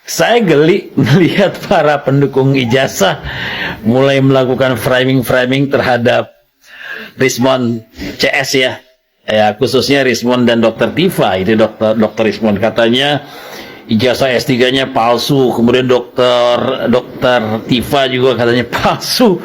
Saya geli melihat para pendukung ijazah mulai melakukan framing-framing terhadap Rismon CS ya. Ya, khususnya Rismon dan Dr. Tifa. Itu Dr. Rismon katanya ijazah S3-nya palsu, kemudian dokter Tifa juga katanya palsu.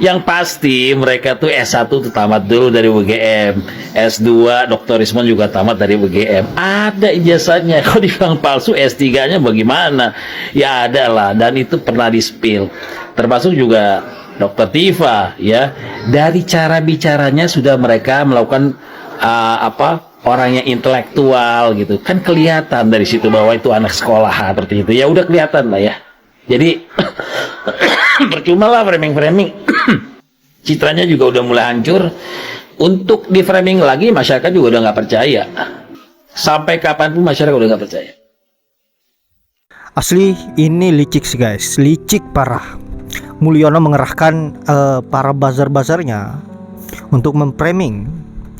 Yang pasti mereka tuh S1 tuh tamat dulu dari UGM, S2 Dr. Rismon juga tamat dari UGM. Ada ijazahnya, kalau dibilang palsu S3-nya bagaimana? Ya ada lah, dan itu pernah di-spill. Termasuk juga Dr. Tifa ya. Dari cara bicaranya sudah mereka melakukan orang yang intelektual gitu, kan kelihatan dari situ bahwa itu anak sekolah seperti itu ya, udah kelihatan lah ya. Jadi percuma lah framing citranya juga udah mulai hancur. Untuk di framing lagi masyarakat juga udah nggak percaya, sampai kapanpun masyarakat udah nggak percaya. Asli ini licik sih guys, licik parah. Mulyono mengerahkan para buzzer-buzzernya untuk memframing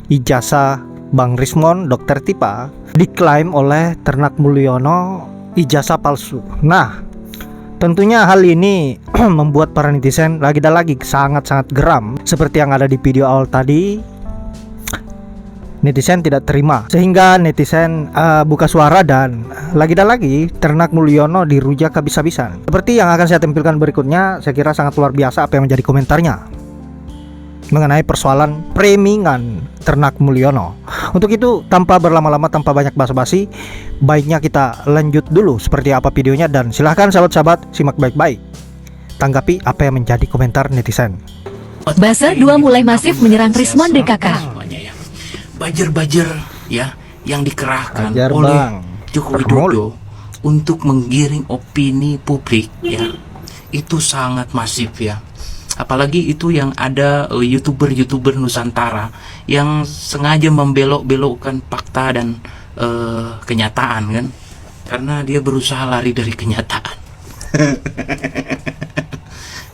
ijazah Bang Rismon, Dr. Tifa diklaim oleh Ternak Mulyono ijazah palsu. Nah, tentunya hal ini membuat para netizen lagi dan lagi sangat-sangat geram. Seperti yang ada di video awal tadi, netizen tidak terima, sehingga netizen buka suara dan lagi dan lagi Ternak Mulyono dirujak habis-habisan. Seperti yang akan saya tampilkan berikutnya, saya kira sangat luar biasa apa yang menjadi komentarnya mengenai persoalan framingan Ternak Mulyono. Untuk itu, tanpa berlama-lama, tanpa banyak basa-basi, baiknya kita lanjut dulu seperti apa videonya, dan silahkan sahabat-sahabat simak baik-baik, tanggapi apa yang menjadi komentar netizen. Buzzer 2 mulai masif menyerang Rismon DKK. Buzzer ya yang dikerahkan Ajar, oleh Bang. Joko Widodo untuk menggiring opini publik ya, itu sangat masif ya. Apalagi itu yang ada youtuber Nusantara yang sengaja membelok-belokkan fakta dan kenyataan kan, karena dia berusaha lari dari kenyataan.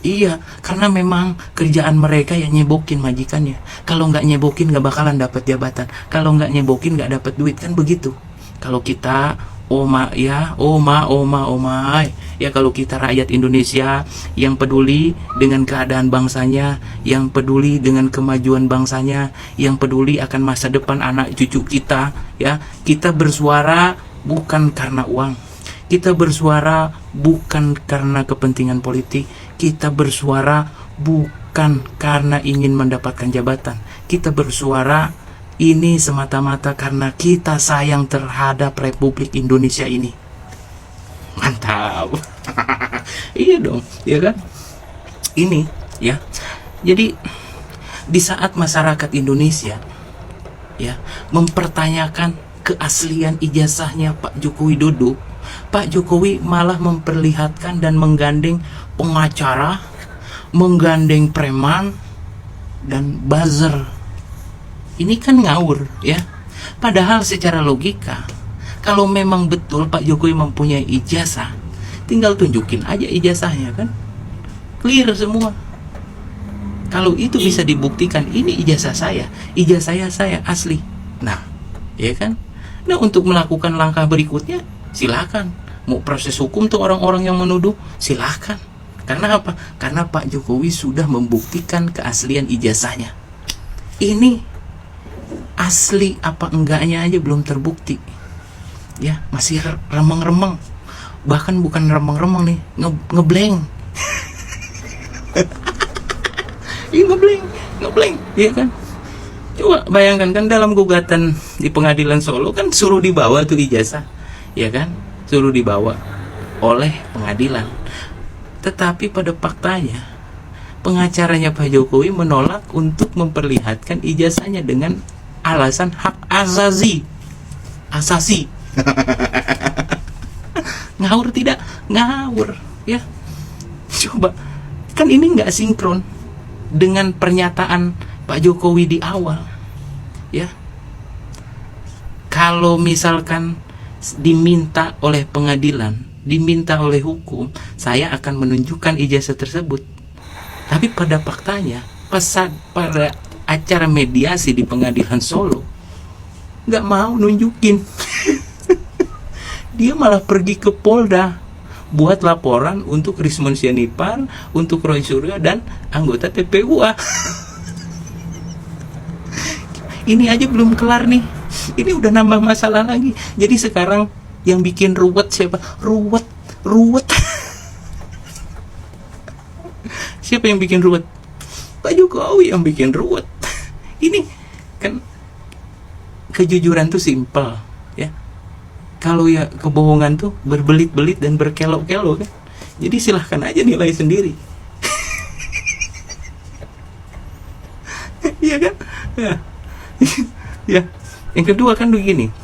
Iya, karena memang kerjaan mereka yang nyebokin majikannya. Kalau nggak nyebokin nggak bakalan dapat jabatan. Kalau nggak nyebokin nggak dapat duit, kan begitu. Kalau kita oma ya, oma ya, kalau kita rakyat Indonesia yang peduli dengan keadaan bangsanya, yang peduli dengan kemajuan bangsanya, yang peduli akan masa depan anak cucu kita ya, kita bersuara bukan karena uang, kita bersuara bukan karena kepentingan politik, kita bersuara bukan karena ingin mendapatkan jabatan, kita bersuara ini semata-mata karena kita sayang terhadap Republik Indonesia ini. Mantap. Iya dong, ya kan? Ini ya. Jadi di saat masyarakat Indonesia ya mempertanyakan keaslian ijazahnya Pak Joko Widodo, Pak Jokowi malah memperlihatkan dan menggandeng pengacara, menggandeng preman dan buzzer. Ini kan ngawur ya. Padahal secara logika, kalau memang betul Pak Jokowi mempunyai ijazah, tinggal tunjukin aja ijazahnya kan, clear semua. Kalau itu bisa dibuktikan, ini ijazah saya asli. Nah, ya kan. Nah, untuk melakukan langkah berikutnya, silakan. Mau proses hukum tuh orang-orang yang menuduh, silakan. Karena apa? Karena Pak Jokowi sudah membuktikan keaslian ijazahnya. Ini asli apa enggaknya aja belum terbukti ya, masih remeng-remeng, bahkan bukan remeng-remeng nih, ngeblank. Iya, ngeblank ya kan. Coba bayangkan kan, dalam gugatan di pengadilan Solo kan suruh dibawa tuh ijazah ya kan, suruh dibawa oleh pengadilan, tetapi pada faktanya pengacaranya Pak Jokowi menolak untuk memperlihatkan ijazahnya dengan alasan hak asasi. Ngawur tidak? Ngawur ya. Coba, kan ini nggak sinkron dengan pernyataan Pak Jokowi di awal ya. Kalau misalkan diminta oleh pengadilan, diminta oleh hukum, saya akan menunjukkan ijazah tersebut. Tapi pada faktanya, pada acara mediasi di pengadilan Solo, nggak mau nunjukin. dia malah pergi ke Polda buat laporan untuk Rismon Sianipar, untuk Roy Suryo dan anggota TPUA. Ini aja belum kelar nih, ini udah nambah masalah lagi. Jadi sekarang yang bikin ruwet siapa? Ruwet. Siapa yang bikin ruwet? Pak Jokowi yang bikin ruwet. Ini kan kejujuran tuh simpel, ya. Kalau ya kebohongan tuh berbelit-belit dan berkelok-kelok kan. Jadi silahkan aja nilai sendiri. Iya kan? Ya. Ya. Yang kedua kan begini.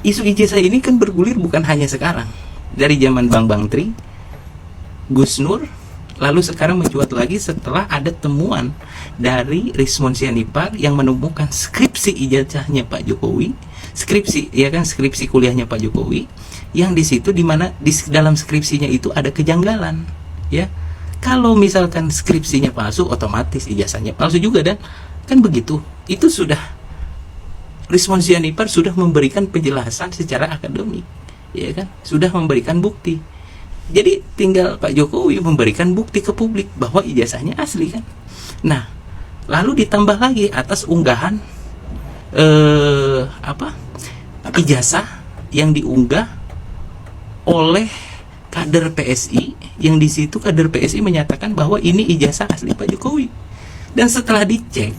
Isu ijazah ini kan bergulir bukan hanya sekarang. Dari zaman Bang Tri, Gus Nur, lalu sekarang mencuat lagi setelah ada temuan dari Rismon Sianipar yang menemukan skripsi ijazahnya Pak Jokowi, skripsi kuliahnya Pak Jokowi, yang di situ dimana di dalam skripsinya itu ada kejanggalan, ya. Kalau misalkan skripsinya palsu, otomatis ijazahnya palsu juga, dan kan begitu. Itu sudah Rismon Sianipar sudah memberikan penjelasan secara akademik, ya kan, sudah memberikan bukti. Jadi tinggal Pak Jokowi memberikan bukti ke publik bahwa ijazahnya asli kan. Nah, lalu ditambah lagi atas unggahan ijazah yang diunggah oleh kader PSI, yang di situ kader PSI menyatakan bahwa ini ijazah asli Pak Jokowi. Dan setelah dicek,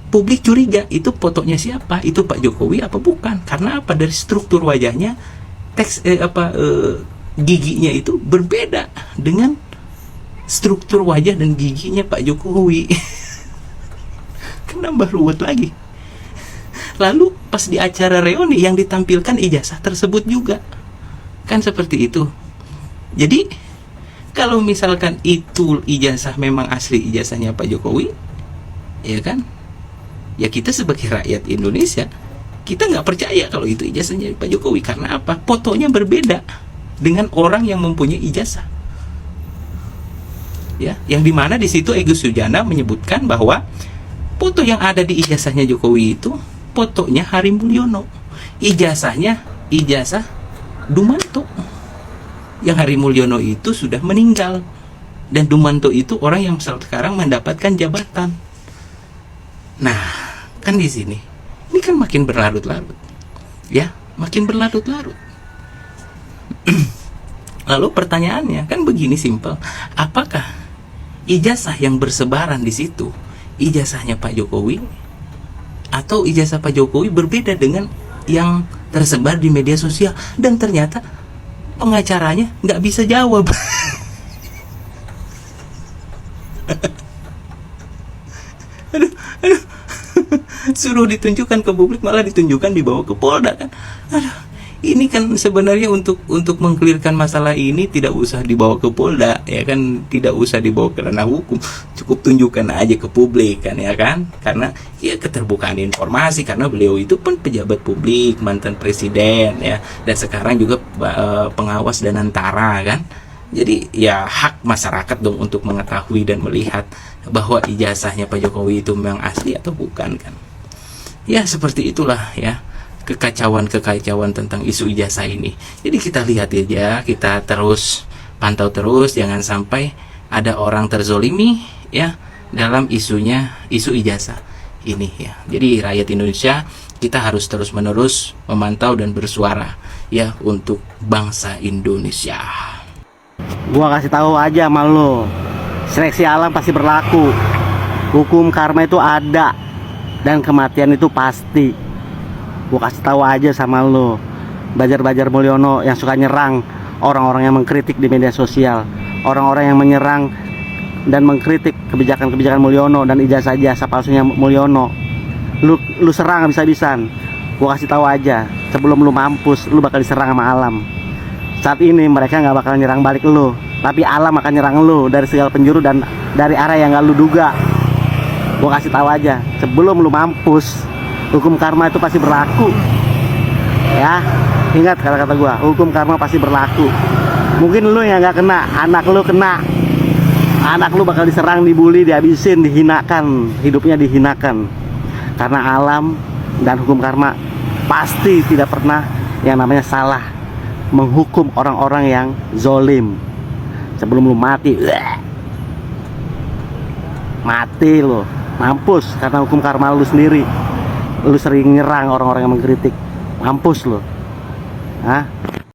publik curiga itu fotonya siapa? Itu Pak Jokowi apa bukan? Karena apa? Dari struktur wajahnya, giginya itu berbeda dengan struktur wajah dan giginya Pak Jokowi. Kenapa ruwet lagi? Lalu pas di acara reuni yang ditampilkan ijazah tersebut juga, kan seperti itu. Jadi kalau misalkan itu ijazah memang asli ijazahnya Pak Jokowi, ya kan, ya kita sebagai rakyat Indonesia, kita nggak percaya kalau itu ijazahnya Pak Jokowi. Karena apa? Fotonya berbeda dengan orang yang mempunyai ijazah, ya, yang dimana di situ Egy Sujana menyebutkan bahwa foto yang ada di ijazahnya Jokowi itu fotonya Hari Mulyono, ijazah Dumanto, yang Hari Mulyono itu sudah meninggal dan Dumanto itu orang yang sekarang mendapatkan jabatan. Nah, kan di sini ini kan makin berlarut-larut, ya, makin berlarut-larut. Lalu pertanyaannya kan begini simpel, apakah ijazah yang bersebaran di situ ijazahnya Pak Jokowi atau ijazah Pak Jokowi berbeda dengan yang tersebar di media sosial? Dan ternyata pengacaranya nggak bisa jawab. aduh. Suruh ditunjukkan ke publik malah ditunjukkan dibawa ke Polda kan. Aduh. Ini kan sebenarnya untuk mengklirkan masalah ini tidak usah dibawa ke Polda, ya kan, tidak usah dibawa ke ranah hukum, cukup tunjukkan aja ke publik kan, ya kan, karena ya keterbukaan informasi, karena beliau itu pun pejabat publik, mantan presiden, ya, dan sekarang juga pengawas dan antara kan. Jadi ya hak masyarakat dong untuk mengetahui dan melihat bahwa ijazahnya Pak Jokowi itu memang asli atau bukan kan. Ya seperti itulah ya kekacauan tentang isu ijazah ini. Jadi kita lihat aja, kita terus pantau terus, jangan sampai ada orang terzolimi ya dalam isu ijazah ini ya. Jadi rakyat Indonesia kita harus terus menerus memantau dan bersuara ya untuk bangsa Indonesia. Gua kasih tahu aja sama lo, seleksi alam pasti berlaku, hukum karma itu ada, dan kematian itu pasti. Gua kasih tahu aja sama lo, Bajar Mulyono yang suka nyerang orang-orang yang mengkritik di media sosial, orang-orang yang menyerang dan mengkritik kebijakan Mulyono dan ijazah palsunya Mulyono. Lu serang habis-habisan. Gua kasih tahu aja, sebelum lu mampus, lu bakal diserang sama alam. Saat ini mereka nggak bakal nyerang balik lu, tapi alam akan nyerang lu dari segala penjuru dan dari arah yang nggak lu duga. Gua kasih tahu aja, sebelum lu mampus, hukum karma itu pasti berlaku. Ya, ingat kata-kata gua, hukum karma pasti berlaku. Mungkin lu yang nggak kena, anak lu kena. Anak lu bakal diserang, dibully, dihabisin, dihinakan, hidupnya dihinakan. Karena alam dan hukum karma pasti tidak pernah yang namanya salah menghukum orang-orang yang zolim. Sebelum lu mati, mati lo, mampus karena hukum karma lu sendiri. Lu sering nyerang orang-orang yang mengkritik, mampus lo. Hah?